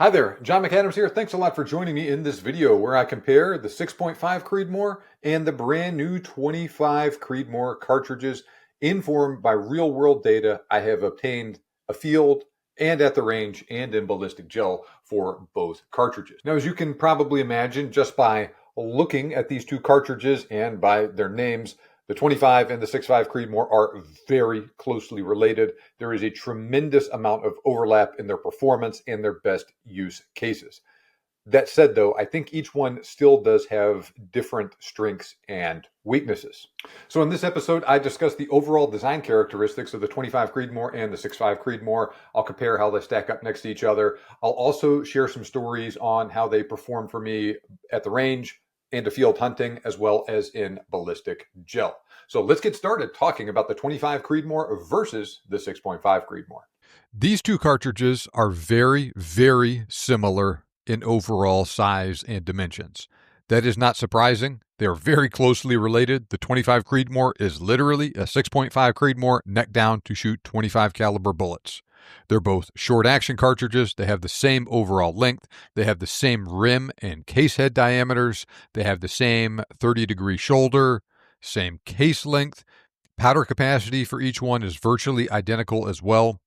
Hi there, John McAdams here. Thanks a lot for joining me in this video where I compare the 6.5 Creedmoor and the brand new 25 Creedmoor cartridges informed by real world data I have obtained afield and at the range and in ballistic gel for both cartridges. Now, as you can probably imagine, just by looking at these two cartridges and by their names, the 25 and the 6.5 Creedmoor are very closely related. There is a tremendous amount of overlap in their performance and their best use cases. That said, though, I think each one still does have different strengths and weaknesses. So in this episode, I discuss the overall design characteristics of the 25 Creedmoor and the 6.5 Creedmoor. I'll compare how they stack up next to each other. I'll also share some stories on how they perform for me at the range and to field hunting, as well as in ballistic gel. So let's get started talking about the 25 Creedmoor versus the 6.5 Creedmoor. These two cartridges are very, very similar in overall size and dimensions. That is not surprising. They are very closely related. The 25 Creedmoor is literally a 6.5 Creedmoor neck down to shoot 25 caliber bullets. They're both short action cartridges. They have the same overall length. They have the same rim and case head diameters. They have the same 30-degree shoulder, same case length. Powder capacity for each one is virtually identical as well.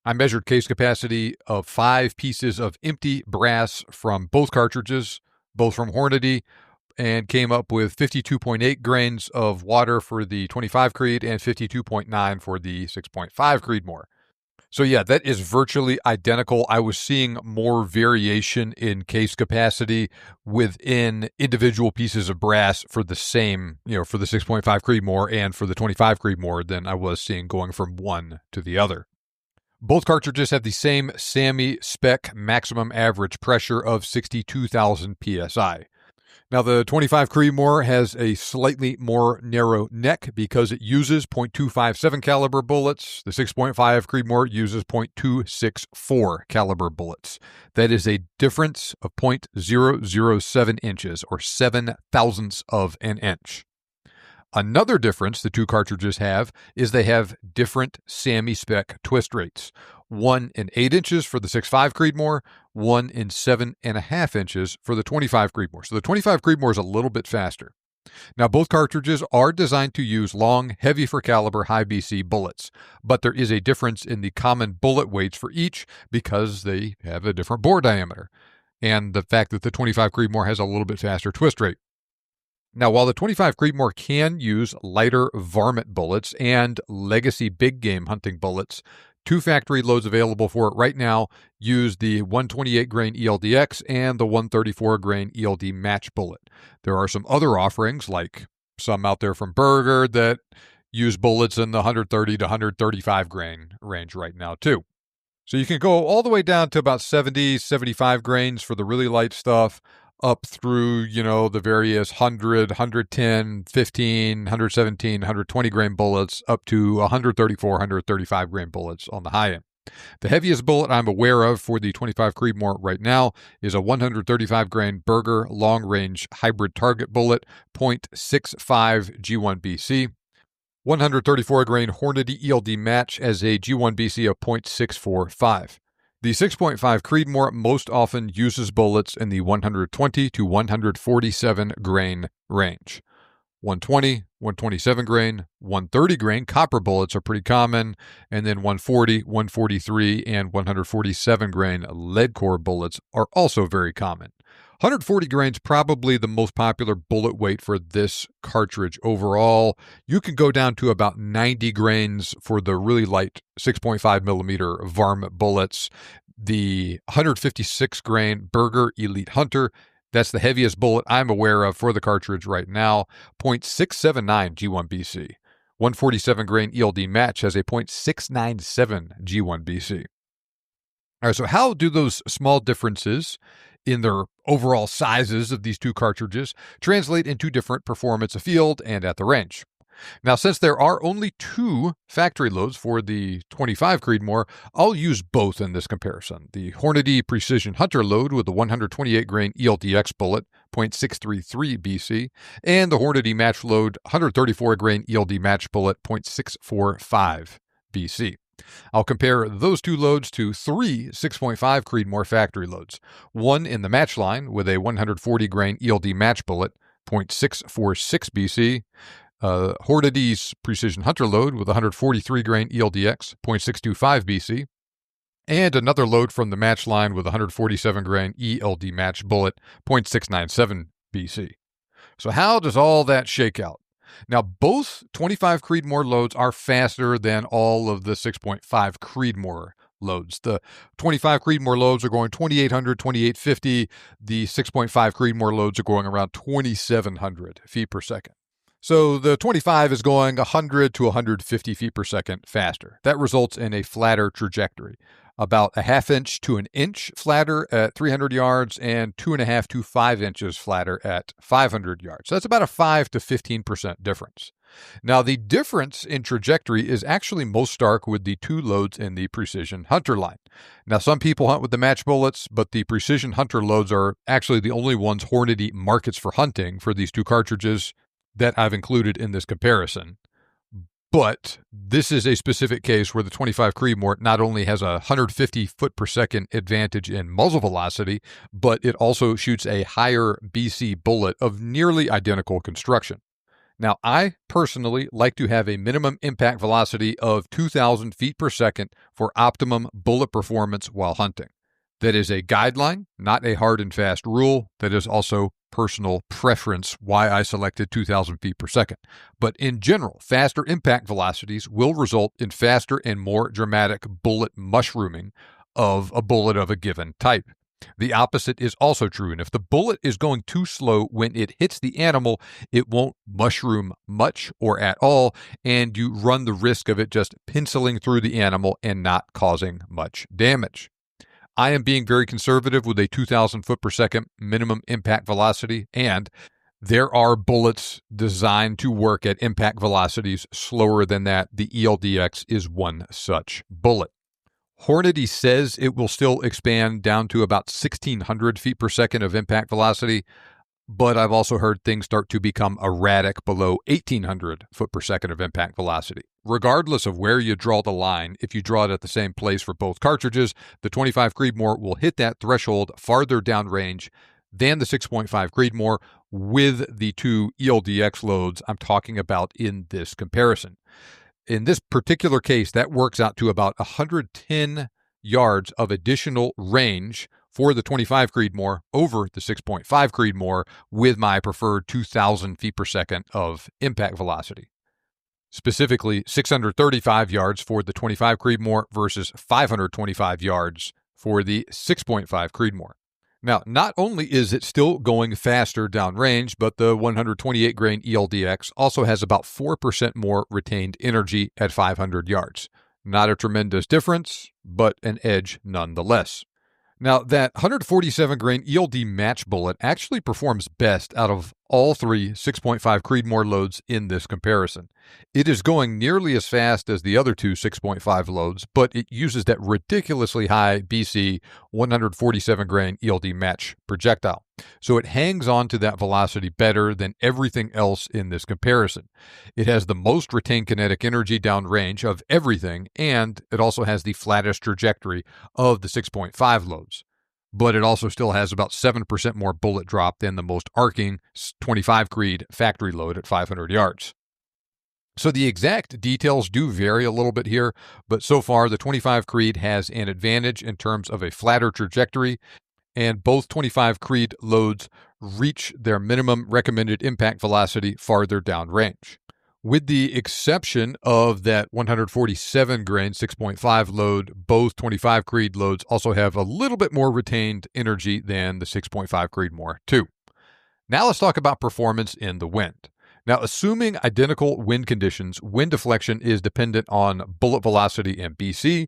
I measured case capacity of 5 pieces of empty brass from both cartridges, both from Hornady, and came up with 52.8 grains of water for the 25 Creed and 52.9 for the 6.5 Creedmoor. So yeah, that is virtually identical. I was seeing more variation in case capacity within individual pieces of brass for the same, for the 6.5 Creedmoor and for the 25 Creedmoor than I was seeing going from one to the other. Both cartridges have the same SAMI spec maximum average pressure of 62,000 psi. Now, the 25 Creedmoor has a slightly more narrow neck because it uses .257 caliber bullets. The 6.5 Creedmoor uses .264 caliber bullets. That is a difference of 0.007 inches, or 7 thousandths of an inch. Another difference the two cartridges have is they have different SAMI spec twist rates. 1 in 8 inches for the 6.5 Creedmoor, 1 in 7.5 inches for the 25 Creedmoor. So the 25 Creedmoor is a little bit faster. Now, both cartridges are designed to use long, heavy for caliber, high BC bullets, but there is a difference in the common bullet weights for each because they have a different bore diameter, and the fact that the 25 Creedmoor has a little bit faster twist rate. Now, while the 25 Creedmoor can use lighter varmint bullets and legacy big game hunting bullets, 2 factory loads available for it right now use the 128 grain ELDX and the 134 grain ELD match bullet. There are some other offerings, like some out there from Berger, that use bullets in the 130 to 135 grain range right now too. So you can go all the way down to about 70, 75 grains for the really light stuff, up through, the various 100, 110, 15, 117, 120 grain bullets, up to 134, 135 grain bullets on the high end. The heaviest bullet I'm aware of for the 25 Creedmoor right now is a 135 grain Berger long-range hybrid target bullet, .65 G1BC. 134 grain Hornady ELD match as a G1BC of .645. The 6.5 Creedmoor most often uses bullets in the 120 to 147 grain range. 120, 127 grain, 130 grain copper bullets are pretty common, and then 140, 143, and 147 grain lead core bullets are also very common. 140 grains probably the most popular bullet weight for this cartridge overall. You can go down to about 90 grains for the really light 6.5 millimeter varmint bullets. The 156 grain Berger Elite Hunter, that's the heaviest bullet I'm aware of for the cartridge right now, .679 G1BC. 147 grain ELD match has a .697 G1BC. All right, so how do those small differences in their overall sizes of these two cartridges translate into different performance afield and at the range? Now, since there are only 2 factory loads for the 25 Creedmoor, I'll use both in this comparison. The Hornady Precision Hunter load with the 128 grain ELDX bullet, .633 BC, and the Hornady Match load 134 grain ELD Match bullet, .645 BC. I'll compare those two loads to three 6.5 Creedmoor factory loads. One in the match line with a 140 grain ELD match bullet, 0.646 BC. Hornady's Precision Hunter load with 143 grain ELDX, 0.625 BC. And another load from the match line with 147 grain ELD match bullet, 0.697 BC. So how does all that shake out? Now, both 25 Creedmoor loads are faster than all of the 6.5 Creedmoor loads. The 25 Creedmoor loads are going 2,800, 2,850. The 6.5 Creedmoor loads are going around 2,700 feet per second. So the 25 is going 100 to 150 feet per second faster. That results in a flatter trajectory, about a half inch to an inch flatter at 300 yards and 2.5 to 5 inches flatter at 500 yards. So that's about a 5 to 15% difference. Now, the difference in trajectory is actually most stark with the two loads in the Precision Hunter line. Now, some people hunt with the match bullets, but the Precision Hunter loads are actually the only ones Hornady markets for hunting for these two cartridges that I've included in this comparison. But this is a specific case where the 25 Creedmoor not only has a 150 foot per second advantage in muzzle velocity, but it also shoots a higher BC bullet of nearly identical construction. Now, I personally like to have a minimum impact velocity of 2,000 feet per second for optimum bullet performance while hunting. That is a guideline, not a hard and fast rule. That is also personal preference why I selected 2,000 feet per second. But in general, faster impact velocities will result in faster and more dramatic bullet mushrooming of a bullet of a given type. The opposite is also true, and if the bullet is going too slow when it hits the animal, it won't mushroom much or at all, and you run the risk of it just penciling through the animal and not causing much damage. I am being very conservative with a 2,000 foot per second minimum impact velocity, and there are bullets designed to work at impact velocities slower than that. The ELDX is one such bullet. Hornady says it will still expand down to about 1,600 feet per second of impact velocity, but I've also heard things start to become erratic below 1,800 foot per second of impact velocity. Regardless of where you draw the line, if you draw it at the same place for both cartridges, the 25 Creedmoor will hit that threshold farther downrange than the 6.5 Creedmoor with the two ELDX loads I'm talking about in this comparison. In this particular case, that works out to about 110 yards of additional range for the 25 Creedmoor over the 6.5 Creedmoor with my preferred 2,000 feet per second of impact velocity. Specifically, 635 yards for the 25 Creedmoor versus 525 yards for the 6.5 Creedmoor. Now, not only is it still going faster downrange, but the 128 grain ELDX also has about 4% more retained energy at 500 yards. Not a tremendous difference, but an edge nonetheless. Now, that 147 grain ELD match bullet actually performs best out of all three 6.5 Creedmoor loads in this comparison. It is going nearly as fast as the other two 6.5 loads, but it uses that ridiculously high BC 147 grain ELD match projectile. So it hangs on to that velocity better than everything else in this comparison. It has the most retained kinetic energy downrange of everything, and it also has the flattest trajectory of the 6.5 loads. But it also still has about 7% more bullet drop than the most arcing 25 Creed factory load at 500 yards. So the exact details do vary a little bit here, but so far the 25 Creed has an advantage in terms of a flatter trajectory, and both 25 Creed loads reach their minimum recommended impact velocity farther downrange. With the exception of that 147 grain 6.5 load, both 25 Creed loads also have a little bit more retained energy than the 6.5 Creedmoor too. Now let's talk about performance in the wind. Now, assuming identical wind conditions, wind deflection is dependent on bullet velocity and BC,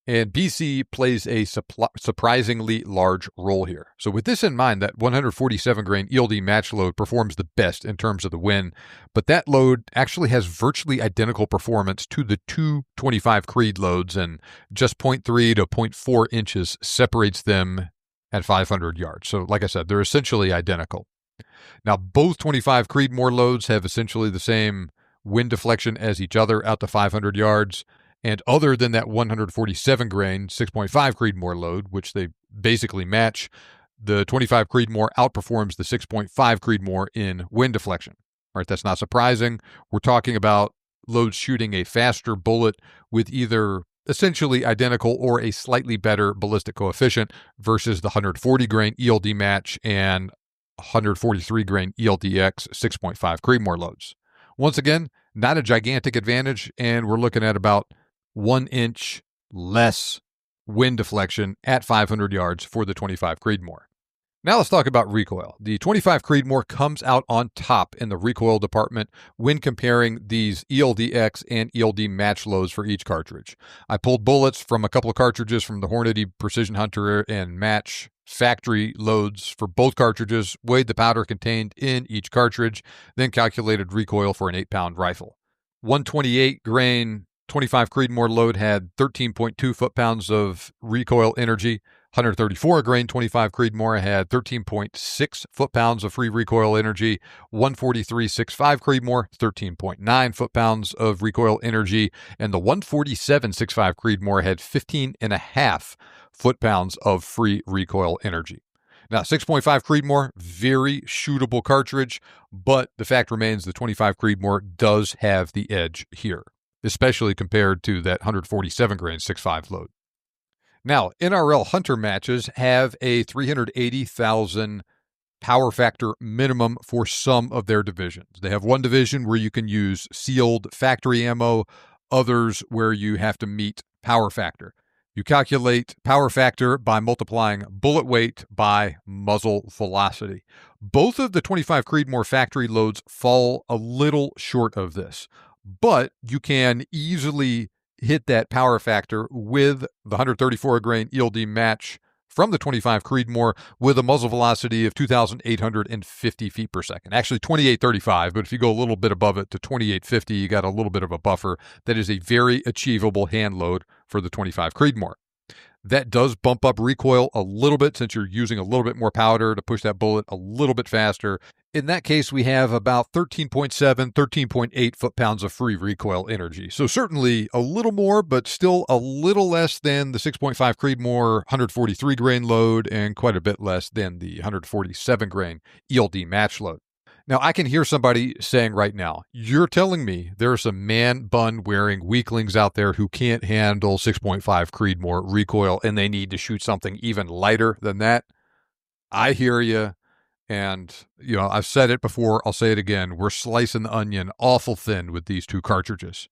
and BC plays a surprisingly large role here. So with this in mind, that 147 grain ELD match load performs the best in terms of the wind, but that load actually has virtually identical performance to the two 25 Creed loads, and just 0.3 to 0.4 inches separates them at 500 yards. So like I said, they're essentially identical. Now, both 25 Creedmoor loads have essentially the same wind deflection as each other out to 500 yards, And other than that 147 grain 6.5 Creedmoor load, which they basically match, the 25 Creedmoor outperforms the 6.5 Creedmoor in wind deflection. All right, that's not surprising. We're talking about loads shooting a faster bullet with either essentially identical or a slightly better ballistic coefficient versus the 140 grain ELD match and 143 grain ELDX 6.5 Creedmoor loads. Once again, not a gigantic advantage, and we're looking at about 1 inch less wind deflection at 500 yards for the 25 Creedmoor. Now let's talk about recoil. The 25 Creedmoor comes out on top in the recoil department when comparing these ELDX and ELD match loads for each cartridge. I pulled bullets from a couple of cartridges from the Hornady Precision Hunter and match factory loads for both cartridges, weighed the powder contained in each cartridge, then calculated recoil for an 8-pound rifle. 128 grain 25 Creedmoor load had 13.2 foot-pounds of recoil energy. 134 grain 25 Creedmoor had 13.6 foot-pounds of free recoil energy. 143.65 Creedmoor, 13.9 foot-pounds of recoil energy. And the 147.65 Creedmoor had 15.5 foot-pounds of free recoil energy. Now, 6.5 Creedmoor, very shootable cartridge, but the fact remains the 25 Creedmoor does have the edge here, especially compared to that 147 grain 6.5 load. Now, NRL Hunter matches have a 380,000 power factor minimum for some of their divisions. They have one division where you can use sealed factory ammo, others where you have to meet power factor. You calculate power factor by multiplying bullet weight by muzzle velocity. Both of the 25 Creedmoor factory loads fall a little short of this, but you can easily hit that power factor with the 134 grain ELD match from the 25 Creedmoor with a muzzle velocity of 2,850 feet per second. Actually, 2835, but if you go a little bit above it to 2850, you got a little bit of a buffer. That is a very achievable hand load for the 25 Creedmoor. That does bump up recoil a little bit since you're using a little bit more powder to push that bullet a little bit faster. In that case, we have about 13.7, 13.8 foot-pounds of free recoil energy. So certainly a little more, but still a little less than the 6.5 Creedmoor 143 grain load and quite a bit less than the 147 grain ELD match load. Now, I can hear somebody saying right now, you're telling me there are some man-bun-wearing weaklings out there who can't handle 6.5 Creedmoor recoil and they need to shoot something even lighter than that. I hear you. And, I've said it before, I'll say it again. We're slicing the onion awful thin with these two cartridges.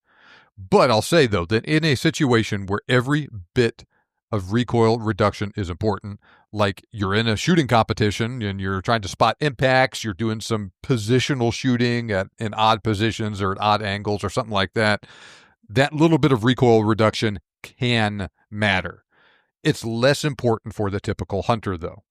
But I'll say, though, that in a situation where every bit of recoil reduction is important, like you're in a shooting competition and you're trying to spot impacts, you're doing some positional shooting in odd positions or at odd angles or something like that, that little bit of recoil reduction can matter. It's less important for the typical hunter, though.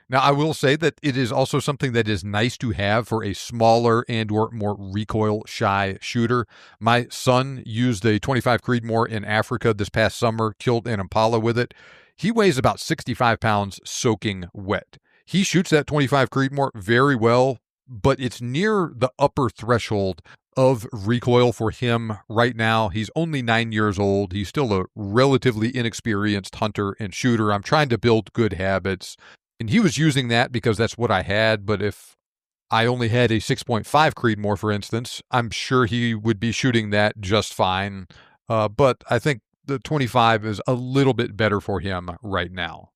Now, I will say that it is also something that is nice to have for a smaller and or more recoil-shy shooter. My son used a 25 Creedmoor in Africa this past summer, killed an impala with it. He weighs about 65 pounds soaking wet. He shoots that 25 Creedmoor very well, but it's near the upper threshold of recoil for him right now. He's only 9 years old. He's still a relatively inexperienced hunter and shooter. I'm trying to build good habits. And he was using that because that's what I had. But if I only had a 6.5 Creedmoor, for instance, I'm sure he would be shooting that just fine. But I think the 25 is a little bit better for him right now.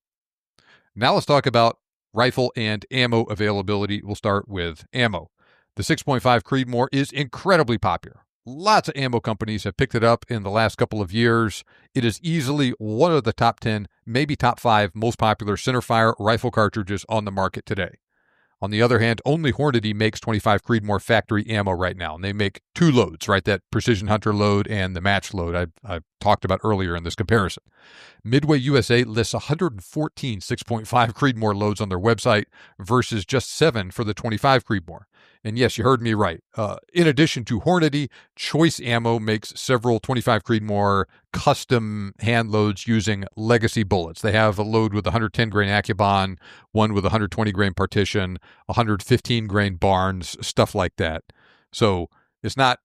Now let's talk about rifle and ammo availability. We'll start with ammo. The 6.5 Creedmoor is incredibly popular. Lots of ammo companies have picked it up in the last couple of years. It is easily one of the top 10, maybe top 5 most popular centerfire rifle cartridges on the market today. On the other hand, only Hornady makes 25 Creedmoor factory ammo right now, and they make 2 loads, right? That Precision Hunter load and the match load I talked about earlier in this comparison. Midway USA lists 114 6.5 Creedmoor loads on their website versus just 7 for the 25 Creedmoor. And yes, you heard me right. In addition to Hornady, Choice Ammo makes several 25 Creedmoor custom hand loads using legacy bullets. They have a load with 110 grain Accubon, one with 120 grain Partition, 115 grain Barnes, stuff like that. So it's not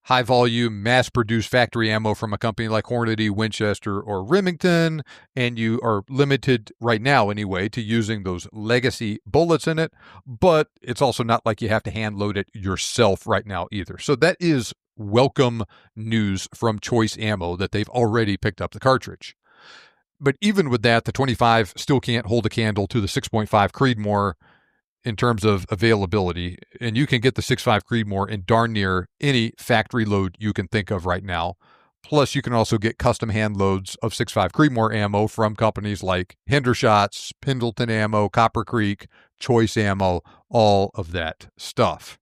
high volume, mass produced factory ammo from a company like Hornady, Winchester, or Remington, and you are limited right now anyway to using those legacy bullets in it, but it's also not like you have to hand load it yourself right now either. So that is welcome news from Choice Ammo that they've already picked up the cartridge. But even with that, the 25 still can't hold a candle to the 6.5 Creedmoor in terms of availability, and you can get the 6.5 Creedmoor in darn near any factory load you can think of right now. Plus, you can also get custom hand loads of 6.5 Creedmoor ammo from companies like Hendershots, Pendleton Ammo, Copper Creek, Choice Ammo, all of that stuff.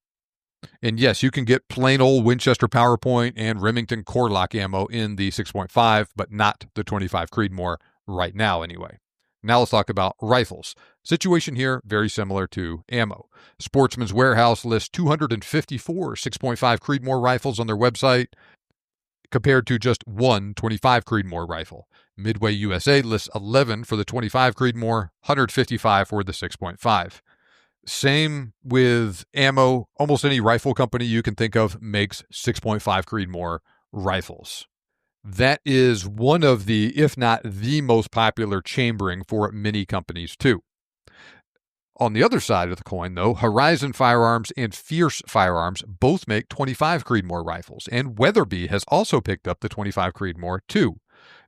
And yes, you can get plain old Winchester PowerPoint and Remington Core-Lock ammo in the 6.5, but not the 25 Creedmoor right now anyway. Now let's talk about rifles. Situation here, very similar to ammo. Sportsman's Warehouse lists 254 6.5 Creedmoor rifles on their website, compared to just one 25 Creedmoor rifle. Midway USA lists 11 for the 25 Creedmoor, 155 for the 6.5. Same with ammo. Almost any rifle company you can think of makes 6.5 Creedmoor rifles. That is one of the, if not the most popular chambering for many companies too. On the other side of the coin, though, Horizon Firearms and Fierce Firearms both make 25 Creedmoor rifles, and Weatherby has also picked up the 25 Creedmoor too.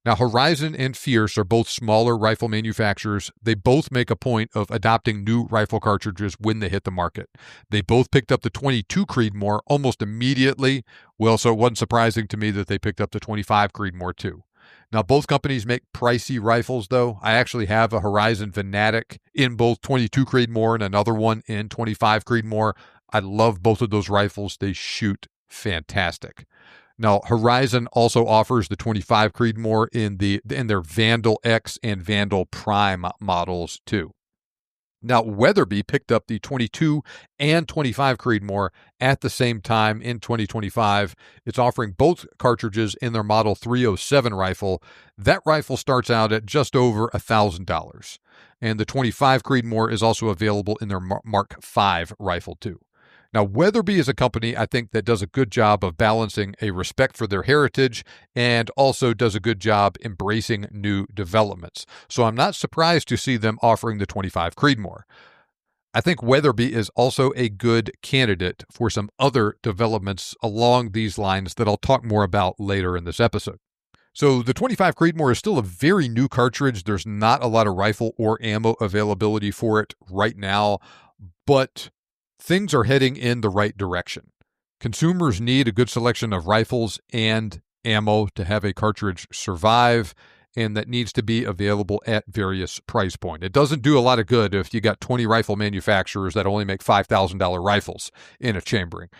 Now, Horizon and Fierce are both smaller rifle manufacturers. They both make a point of adopting new rifle cartridges when they hit the market. They both picked up the 22 Creedmoor almost immediately. Well, so it wasn't surprising to me that they picked up the 25 Creedmoor too. Now, both companies make pricey rifles, though. I actually have a Horizon Fanatic in both 22 Creedmoor and another one in 25 Creedmoor. I love both of those rifles. They shoot fantastic. Now, Horizon also offers the 25 Creedmoor in their Vandal X and Vandal Prime models, too. Now, Weatherby picked up the 22 and 25 Creedmoor at the same time in 2025. It's offering both cartridges in their Model 307 rifle. That rifle starts out at just over $1,000. And the 25 Creedmoor is also available in their Mark V rifle, too. Now, Weatherby is a company, I think, that does a good job of balancing a respect for their heritage and also does a good job embracing new developments. So I'm not surprised to see them offering the 25 Creedmoor. I think Weatherby is also a good candidate for some other developments along these lines that I'll talk more about later in this episode. So the 25 Creedmoor is still a very new cartridge. There's not a lot of rifle or ammo availability for it right now, but things are heading in the right direction. Consumers need a good selection of rifles and ammo to have a cartridge survive, and that needs to be available at various price points. It doesn't do a lot of good if you got 20 rifle manufacturers that only make $5,000 rifles in a chambering.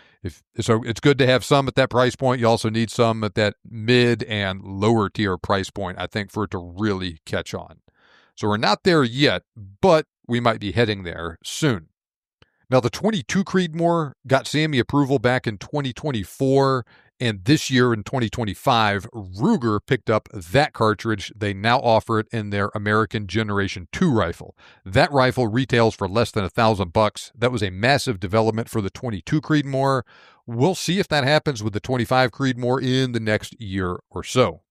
So it's good to have some at that price point. You also need some at that mid and lower tier price point, I think, for it to really catch on. So we're not there yet, but we might be heading there soon. Now, the 22 Creedmoor got SAMI approval back in 2024, and this year in 2025, Ruger picked up that cartridge. They now offer it in their American Generation 2 rifle. That rifle retails for less than $1,000. That was a massive development for the 22 Creedmoor. We'll see if that happens with the 25 Creedmoor in the next year or so.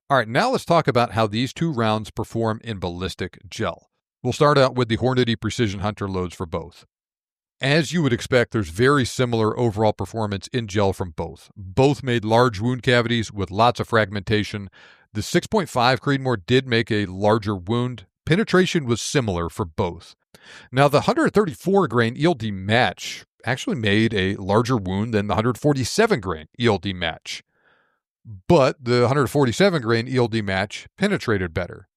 All right, now let's talk about how these two rounds perform in ballistic gel. We'll start out with the Hornady Precision Hunter loads for both. As you would expect, there's very similar overall performance in gel from both. Both made large wound cavities with lots of fragmentation. The 6.5 Creedmoor did make a larger wound. Penetration was similar for both. Now, the 134 grain ELD match actually made a larger wound than the 147 grain ELD match. But the 147 grain ELD match penetrated better.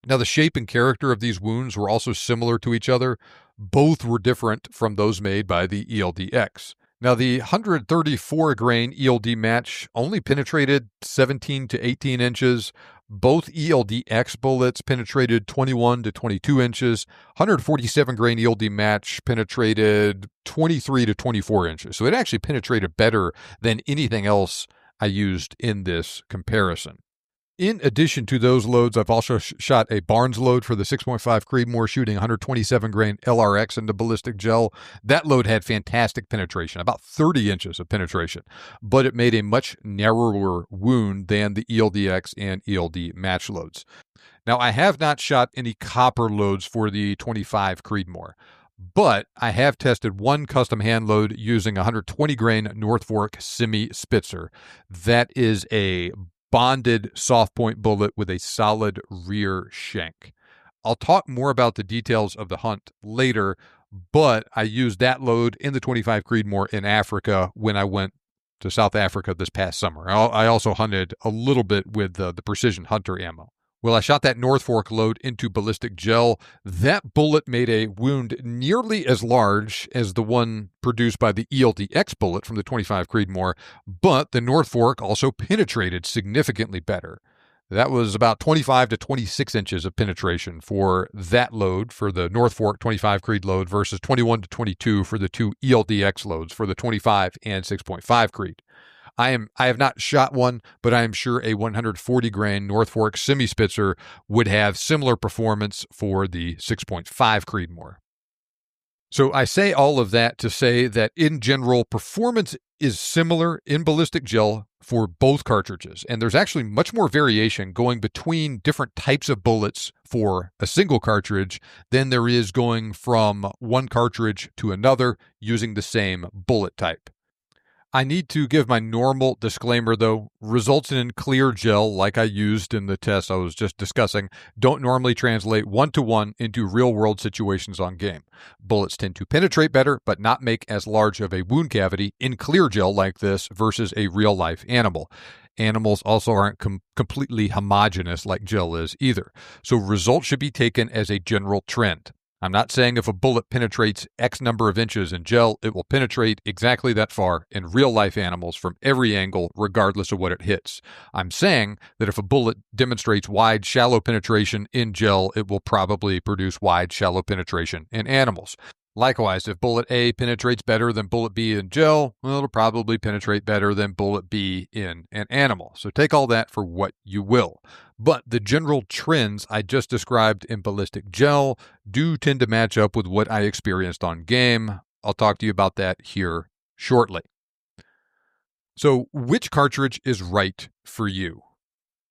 Now, the shape and character of these wounds were also similar to each other. Both were different from those made by the ELDX. Now, the 134 grain ELD match only penetrated 17 to 18 inches. Both ELDX bullets penetrated 21 to 22 inches. 147 grain ELD match penetrated 23 to 24 inches. So it actually penetrated better than anything else I used in this comparison. In addition to those loads, I've also shot a Barnes load for the 6.5 Creedmoor, shooting 127 grain LRX into ballistic gel. That load had fantastic penetration, about 30 inches of penetration, but it made a much narrower wound than the ELDX and ELD match loads. Now, I have not shot any copper loads for the 25 Creedmoor, but I have tested one custom hand load using 120 grain North Fork Semi Spitzer. That is a bonded soft point bullet with a solid rear shank. I'll talk more about the details of the hunt later, but I used that load in the 25 Creedmoor in Africa when I went to South Africa this past summer. I also hunted a little bit with the Precision Hunter ammo. Well, I shot that North Fork load into ballistic gel. That bullet made a wound nearly as large as the one produced by the ELDX bullet from the 25 Creedmoor, but the North Fork also penetrated significantly better. That was about 25 to 26 inches of penetration for that load for the North Fork 25 Creed load versus 21 to 22 for the two ELDX loads for the 25 and 6.5 Creed. I have not shot one, but I am sure a 140 grain North Fork Semi Spitzer would have similar performance for the 6.5 Creedmoor. So I say all of that to say that in general, performance is similar in ballistic gel for both cartridges, and there's actually much more variation going between different types of bullets for a single cartridge than there is going from one cartridge to another using the same bullet type. I need to give my normal disclaimer, though. Results in clear gel, like I used in the test I was just discussing, don't normally translate one-to-one into real-world situations on game. Bullets tend to penetrate better, but not make as large of a wound cavity in clear gel like this versus a real-life animal. Animals also aren't completely homogeneous like gel is either, so results should be taken as a general trend. I'm not saying if a bullet penetrates X number of inches in gel, it will penetrate exactly that far in real-life animals from every angle, regardless of what it hits. I'm saying that if a bullet demonstrates wide, shallow penetration in gel, it will probably produce wide, shallow penetration in animals. Likewise, if bullet A penetrates better than bullet B in gel, well, it'll probably penetrate better than bullet B in an animal. So take all that for what you will. But the general trends I just described in ballistic gel do tend to match up with what I experienced on game. I'll talk to you about that here shortly. So which cartridge is right for you?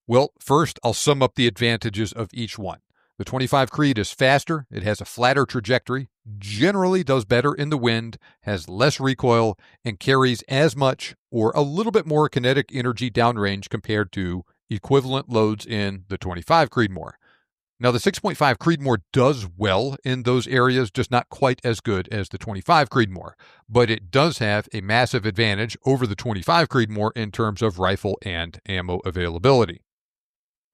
Well, first, I'll sum up the advantages of each one. The 25 Creed is faster, it has a flatter trajectory, generally does better in the wind, has less recoil, and carries as much or a little bit more kinetic energy downrange compared to equivalent loads in the 25 Creedmoor. Now, the 6.5 Creedmoor does well in those areas, just not quite as good as the 25 Creedmoor, but it does have a massive advantage over the 25 Creedmoor in terms of rifle and ammo availability.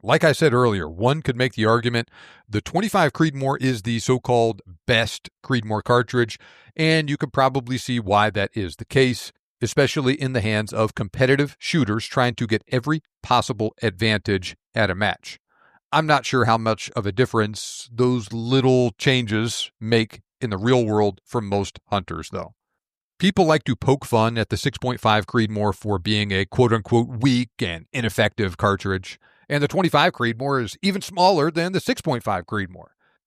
Like I said earlier, one could make the argument the 25 Creedmoor is the so-called best Creedmoor cartridge, and you could probably see why that is the case, especially in the hands of competitive shooters trying to get every possible advantage at a match. I'm not sure how much of a difference those little changes make in the real world for most hunters, though. People like to poke fun at the 6.5 Creedmoor for being a quote-unquote weak and ineffective cartridge, and the 25 Creedmoor is even smaller than the 6.5 Creedmoor.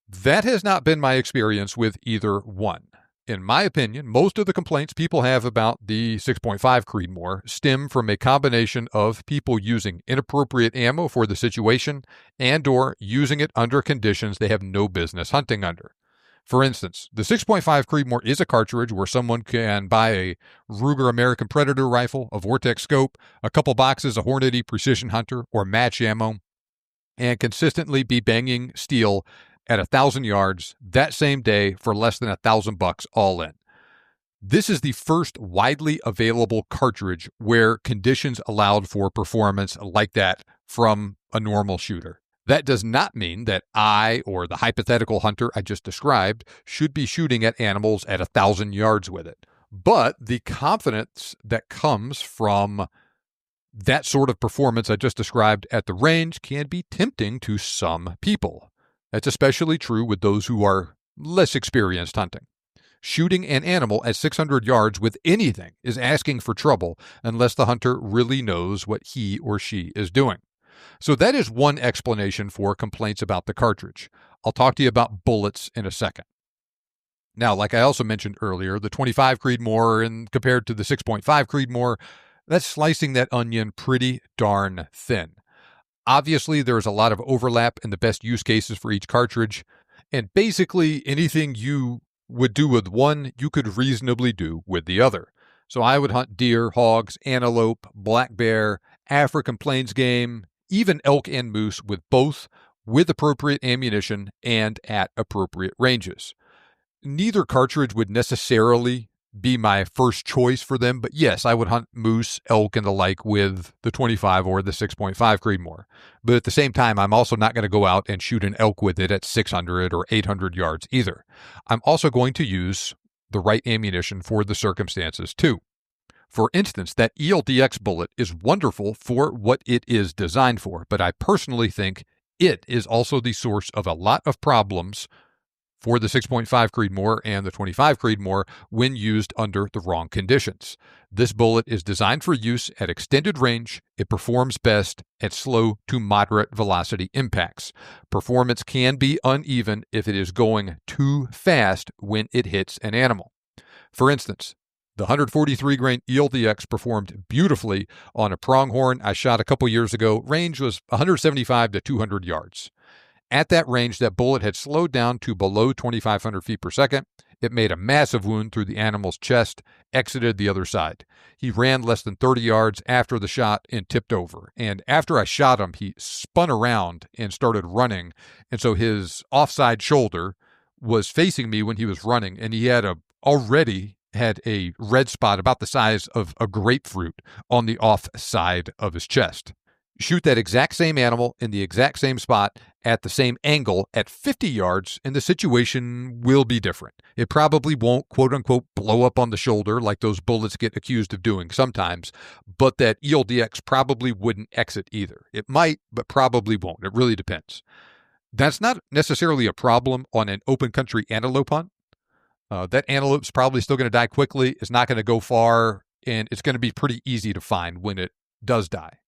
That has not been my experience with either one. In my opinion, most of the complaints people have about the 6.5 Creedmoor stem from a combination of people using inappropriate ammo for the situation and/or using it under conditions they have no business hunting under. For instance, the 6.5 Creedmoor is a cartridge where someone can buy a Ruger American Predator rifle, a Vortex scope, a couple boxes of Hornady Precision Hunter or match ammo, and consistently be banging steel at 1,000 yards that same day for less than $1,000 all in. This is the first widely available cartridge where conditions allowed for performance like that from a normal shooter. That does not mean that I, or the hypothetical hunter I just described, should be shooting at animals at 1,000 yards with it. But the confidence that comes from that sort of performance I just described at the range can be tempting to some people. That's especially true with those who are less experienced hunting. Shooting an animal at 600 yards with anything is asking for trouble unless the hunter really knows what he or she is doing. So that is one explanation for complaints about the cartridge. I'll talk to you about bullets in a second. Now, like I also mentioned earlier, the 25 Creedmoor and compared to the 6.5 Creedmoor, that's slicing that onion pretty darn thin. Obviously, there's a lot of overlap in the best use cases for each cartridge, and basically anything you would do with one, you could reasonably do with the other. So I would hunt deer, hogs, antelope, black bear, African plains game, even elk and moose with both, with appropriate ammunition and at appropriate ranges. Neither cartridge would necessarily be my first choice for them, but yes, I would hunt moose, elk, and the like with the 25 or the 6.5 Creedmoor. But at the same time, I'm also not going to go out and shoot an elk with it at 600 or 800 yards either. I'm also going to use the right ammunition for the circumstances too. For instance, that ELDX bullet is wonderful for what it is designed for, but I personally think it is also the source of a lot of problems for the 6.5 Creedmoor and the 25 Creedmoor when used under the wrong conditions. This bullet is designed for use at extended range. It performs best at slow to moderate velocity impacts. Performance can be uneven if it is going too fast when it hits an animal. For instance, the 143 grain ELDX performed beautifully on a pronghorn I shot a couple years ago. Range was 175 to 200 yards. At that range, that bullet had slowed down to below 2,500 feet per second. It made a massive wound through the animal's chest, exited the other side. He ran less than 30 yards after the shot and tipped over. And after I shot him, he spun around and started running. And so his offside shoulder was facing me when he was running, and he had already had a red spot about the size of a grapefruit on the off side of his chest. Shoot that exact same animal in the exact same spot at the same angle at 50 yards, and the situation will be different. It probably won't, quote unquote, blow up on the shoulder like those bullets get accused of doing sometimes, but that ELDX probably wouldn't exit either. It might, but probably won't. It really depends. That's not necessarily a problem on an open country antelope hunt. That antelope's probably still going to die quickly. It's not going to go far, and it's going to be pretty easy to find when it does die.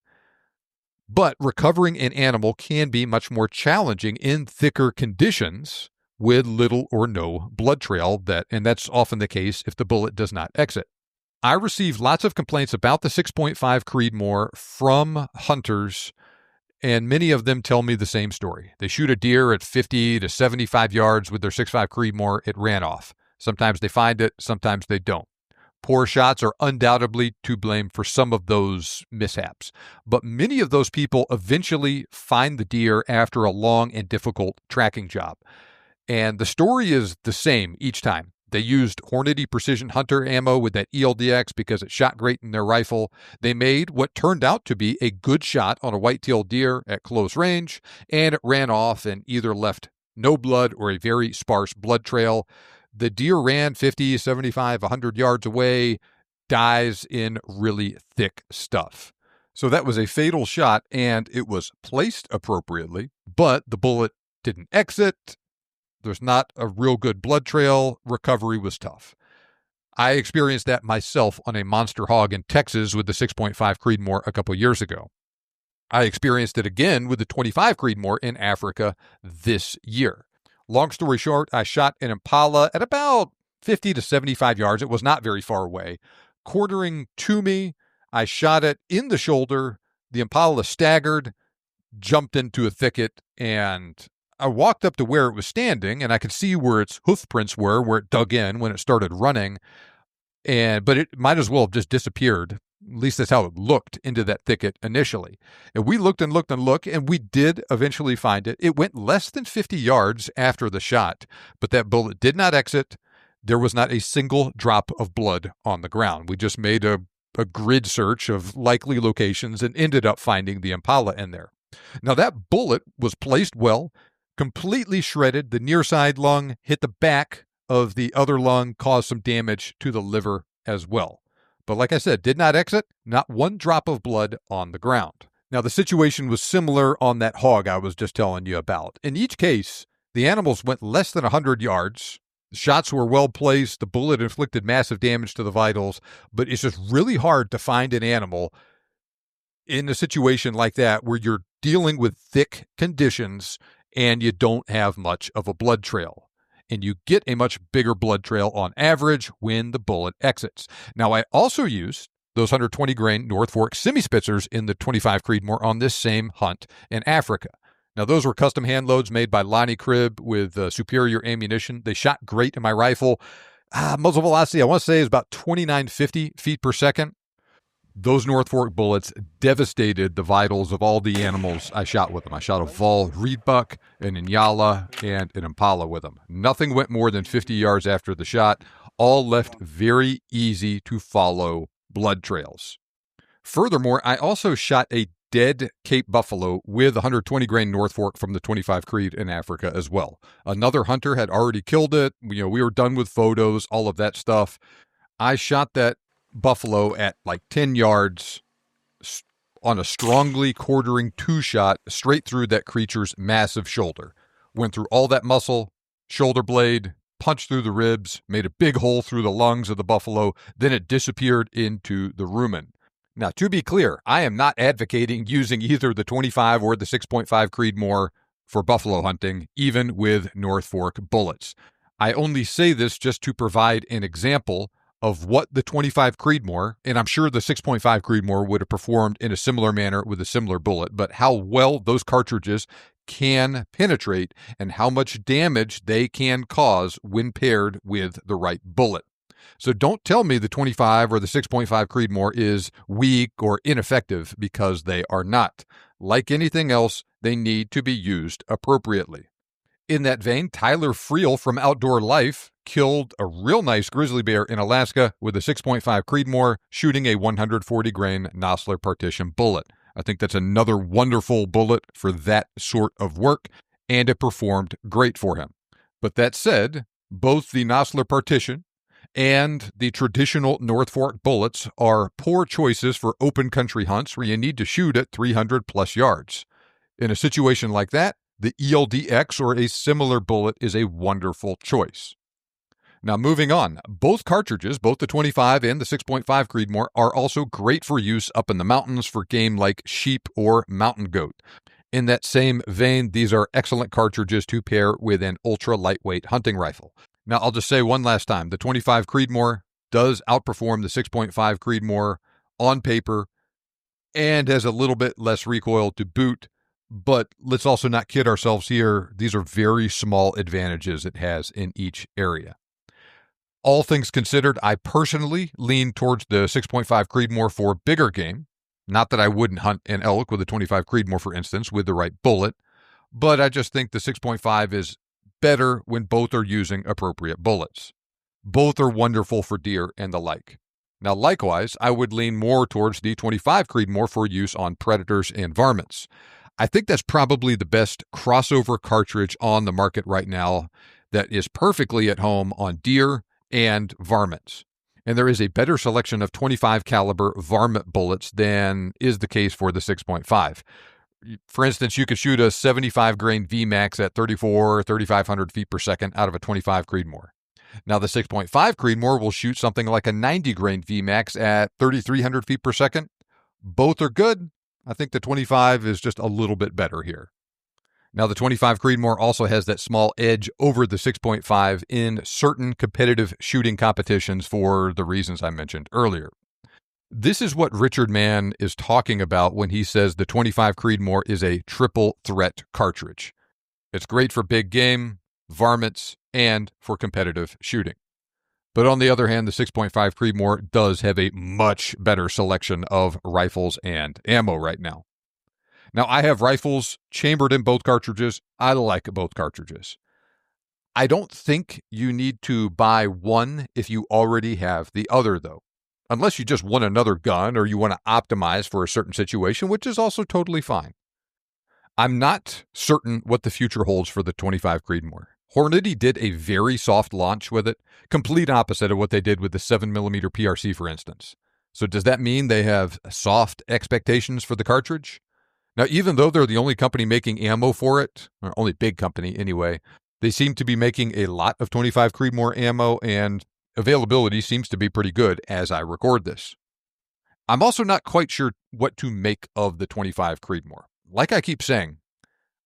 But recovering an animal can be much more challenging in thicker conditions with little or no blood trail, and that's often the case if the bullet does not exit. I received lots of complaints about the 6.5 Creedmoor from hunters, and many of them tell me the same story. They shoot a deer at 50 to 75 yards with their 6.5 Creedmoor, it ran off. Sometimes they find it, sometimes they don't. Poor shots are undoubtedly to blame for some of those mishaps, but many of those people eventually find the deer after a long and difficult tracking job. And the story is the same each time. They used Hornady Precision Hunter ammo with that ELDX because it shot great in their rifle. They made what turned out to be a good shot on a white-tailed deer at close range, and it ran off and either left no blood or a very sparse blood trail. The deer ran 50, 75, 100 yards away, dies in really thick stuff. So that was a fatal shot, and it was placed appropriately, but the bullet didn't exit. There's not a real good blood trail. Recovery was tough. I experienced that myself on a monster hog in Texas with the 6.5 Creedmoor a couple years ago. I experienced it again with the 25 Creedmoor in Africa this year. Long story short, I shot an impala at about 50 to 75 yards. It was not very far away. Quartering to me, I shot it in the shoulder. The impala staggered, jumped into a thicket, and I walked up to where it was standing, and I could see where its hoof prints were, where it dug in when it started running. But it might as well have just disappeared. At least that's how it looked into that thicket initially. And we looked and looked and looked, and we did eventually find it. It went less than 50 yards after the shot, but that bullet did not exit. There was not a single drop of blood on the ground. We just made a grid search of likely locations and ended up finding the impala in there. Now, that bullet was placed well, completely shredded. The near side lung hit the back of the other lung, caused some damage to the liver as well. But like I said, did not exit, not one drop of blood on the ground. Now, the situation was similar on that hog I was just telling you about. In each case, the animals went less than 100 yards. The shots were well placed. The bullet inflicted massive damage to the vitals, but it's just really hard to find an animal in a situation like that where you're dealing with thick conditions and you don't have much of a blood trail. And you get a much bigger blood trail on average when the bullet exits. Now, I also used those 120 grain North Fork semi-spitzers in the 25 Creedmoor on this same hunt in Africa. Now, those were custom hand loads made by Lonnie Cribb with superior ammunition. They shot great in my rifle. Muzzle velocity, I want to say, is about 2950 feet per second. Those North Fork bullets devastated the vitals of all the animals I shot with them. I shot a Vol reedbuck, an Inyala, and an Impala with them. Nothing went more than 50 yards after the shot. All left very easy to follow blood trails. Furthermore, I also shot a dead Cape buffalo with 120 grain North Fork from the 25 Creed in Africa as well. Another hunter had already killed it. We were done with photos, all of that stuff. I shot that buffalo at like 10 yards on a strongly quartering 2-shot straight through that creature's massive shoulder. Went through all that muscle, shoulder blade, punched through the ribs, made a big hole through the lungs of the buffalo, then it disappeared into the rumen. Now, to be clear, I am not advocating using either the 25 or the 6.5 Creedmoor for buffalo hunting, even with North Fork bullets. I only say this just to provide an example of what the 25 Creedmoor, and I'm sure the 6.5 Creedmoor would have performed in a similar manner with a similar bullet, but how well those cartridges can penetrate and how much damage they can cause when paired with the right bullet. So don't tell me the 25 or the 6.5 Creedmoor is weak or ineffective, because they are not. Like anything else, they need to be used appropriately. In that vein, Tyler Friel from Outdoor Life killed a real nice grizzly bear in Alaska with a 6.5 Creedmoor shooting a 140 grain Nosler partition bullet. I think that's another wonderful bullet for that sort of work, and it performed great for him. But that said, both the Nosler partition and the traditional North Fork bullets are poor choices for open country hunts where you need to shoot at 300 plus yards. In a situation like that, the ELDX or a similar bullet is a wonderful choice. Now, moving on, both cartridges, both the 25 and the 6.5 Creedmoor, are also great for use up in the mountains for game like sheep or mountain goat. In that same vein, these are excellent cartridges to pair with an ultra lightweight hunting rifle. Now, I'll just say one last time, the 25 Creedmoor does outperform the 6.5 Creedmoor on paper and has a little bit less recoil to boot. But let's also not kid ourselves here. These are very small advantages it has in each area. All things considered, I personally lean towards the 6.5 Creedmoor for bigger game. Not that I wouldn't hunt an elk with a 25 Creedmoor, for instance, with the right bullet, but I just think the 6.5 is better when both are using appropriate bullets. Both are wonderful for deer and the like. Now, likewise, I would lean more towards the 25 Creedmoor for use on predators and varmints. I think that's probably the best crossover cartridge on the market right now that is perfectly at home on deer and varmints. And there is a better selection of 25 caliber varmint bullets than is the case for the 6.5. For instance, you could shoot a 75 grain VMAX at 3,500 feet per second out of a 25 Creedmoor. Now, the 6.5 Creedmoor will shoot something like a 90 grain VMAX at 3,300 feet per second. Both are good. I think the 25 is just a little bit better here. Now, the 25 Creedmoor also has that small edge over the 6.5 in certain competitive shooting competitions for the reasons I mentioned earlier. This is what Richard Mann is talking about when he says the 25 Creedmoor is a triple threat cartridge. It's great for big game, varmints, and for competitive shooting. But on the other hand, the 6.5 Creedmoor does have a much better selection of rifles and ammo right now. Now, I have rifles chambered in both cartridges. I like both cartridges. I don't think you need to buy one if you already have the other, though. Unless you just want another gun or you want to optimize for a certain situation, which is also totally fine. I'm not certain what the future holds for the 25 Creedmoor. Hornady did a very soft launch with it, complete opposite of what they did with the 7mm PRC, for instance. So does that mean they have soft expectations for the cartridge? Now, even though they're the only company making ammo for it, or only big company anyway, they seem to be making a lot of 25 Creedmoor ammo, and availability seems to be pretty good as I record this. I'm also not quite sure what to make of the 25 Creedmoor. like I keep saying,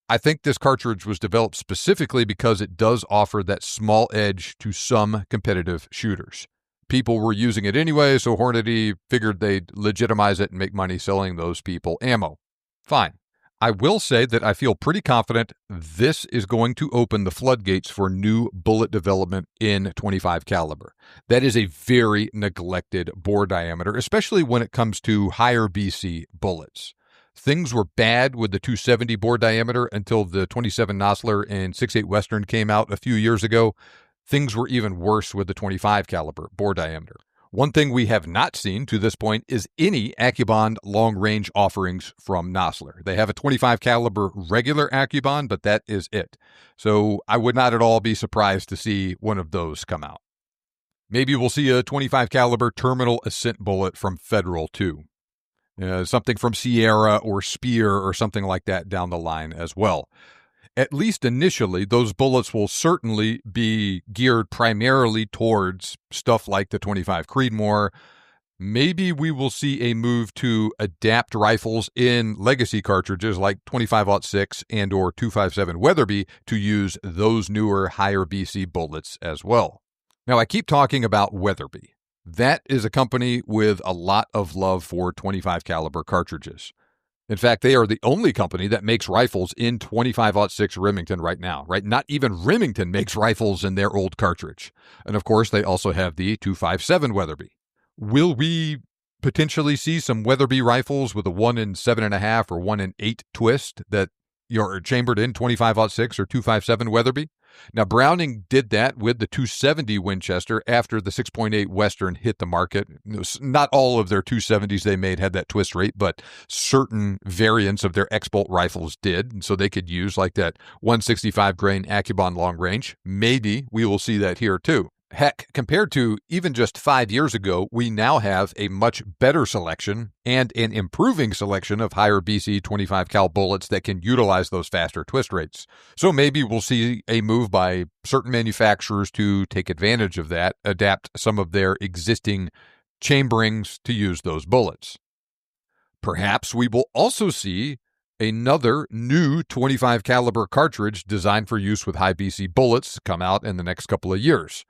I think this cartridge was developed specifically because it does offer that small edge to some competitive shooters. People were using it anyway, so Hornady figured they'd legitimize it and make money selling those people ammo. Fine. I will say that I feel pretty confident this is going to open the floodgates for new bullet development in 25 caliber. That is a very neglected bore diameter, especially when it comes to higher BC bullets. Things were bad with the 270 bore diameter until the 27 Nosler and 6.8 Western came out a few years ago. Things were even worse with the 25 caliber bore diameter. One thing we have not seen to this point is any AccuBond long-range offerings from Nosler. They have a 25 caliber regular AccuBond, but that is it. So I would not at all be surprised to see one of those come out. Maybe we'll see a 25 caliber terminal ascent bullet from Federal too. Something from Sierra or Spear or something like that down the line as well. At least initially, those bullets will certainly be geared primarily towards stuff like the 25 Creedmoor. Maybe we will see a move to adapt rifles in legacy cartridges like 25-06 and or 257 Weatherby to use those newer higher BC bullets as well. Now, I keep talking about Weatherby. That is a company with a lot of love for 25 caliber cartridges. In fact, they are the only company that makes rifles in 25-06 Remington right now, right? Not even Remington makes rifles in their old cartridge. And of course, they also have the 257 Weatherby. Will we potentially see some Weatherby rifles with a 1 in 7.5 or 1 in 8 twist that you're chambered in 25-06 or 257 Weatherby? Now, Browning did that with the 270 Winchester after the 6.8 Western hit the market. Not all of their 270s they made had that twist rate, but certain variants of their X-Bolt rifles did, and so they could use like that 165 grain AccuBond long range. Maybe we will see that here too. Heck, compared to even just 5 years ago, we now have a much better selection and an improving selection of higher BC 25 cal bullets that can utilize those faster twist rates. So maybe we'll see a move by certain manufacturers to take advantage of that, adapt some of their existing chamberings to use those bullets. Perhaps we will also see another new 25 caliber cartridge designed for use with high BC bullets come out in the next couple of years.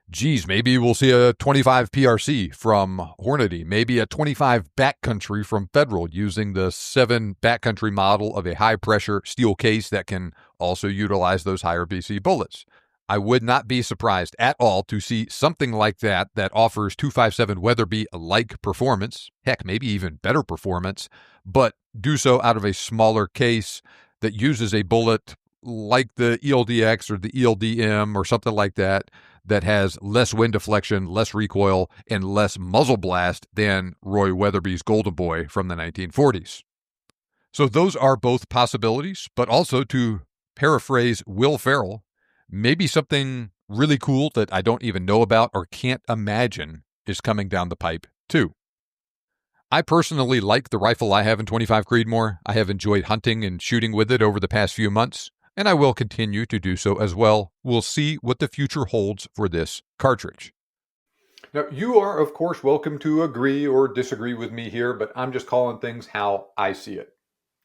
Geez, maybe we'll see a 25 PRC from Hornady, maybe a 25 backcountry from Federal using the 7 backcountry model of a high-pressure steel case that can also utilize those higher BC bullets. I would not be surprised at all to see something like that offers 257 Weatherby-like performance, heck, maybe even better performance, but do so out of a smaller case that uses a bullet like the ELDX or the ELDM or something like that has less wind deflection, less recoil, and less muzzle blast than Roy Weatherby's Golden Boy from the 1940s. So those are both possibilities, but also, to paraphrase Will Ferrell, maybe something really cool that I don't even know about or can't imagine is coming down the pipe too. I personally like the rifle I have in 25 Creedmoor. I have enjoyed hunting and shooting with it over the past few months, and I will continue to do so as well. We'll see what the future holds for this cartridge. Now, you are, of course, welcome to agree or disagree with me here, but I'm just calling things how I see it.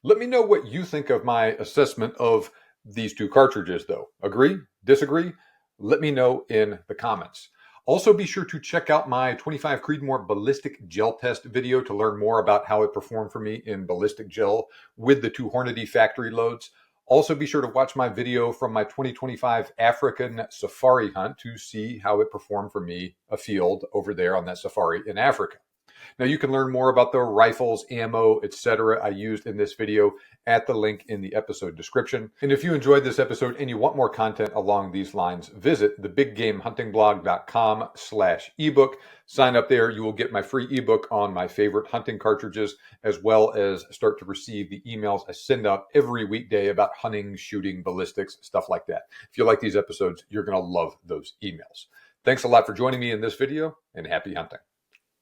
Let me know what you think of my assessment of these two cartridges, though. Agree? Disagree? Let me know in the comments. Also, be sure to check out my 25 Creedmoor Ballistic Gel Test video to learn more about how it performed for me in ballistic gel with the 2 Hornady factory loads. Also, be sure to watch my video from my 2025 African safari hunt to see how it performed for me afield over there on that safari in Africa. Now, you can learn more about the rifles, ammo, etc. I used in this video at the link in the episode description. And if you enjoyed this episode and you want more content along these lines, visit thebiggamehuntingblog.com/ebook. Sign up there. You will get my free ebook on my favorite hunting cartridges, as well as start to receive the emails I send out every weekday about hunting, shooting, ballistics, stuff like that. If you like these episodes, you're going to love those emails. Thanks a lot for joining me in this video, and happy hunting.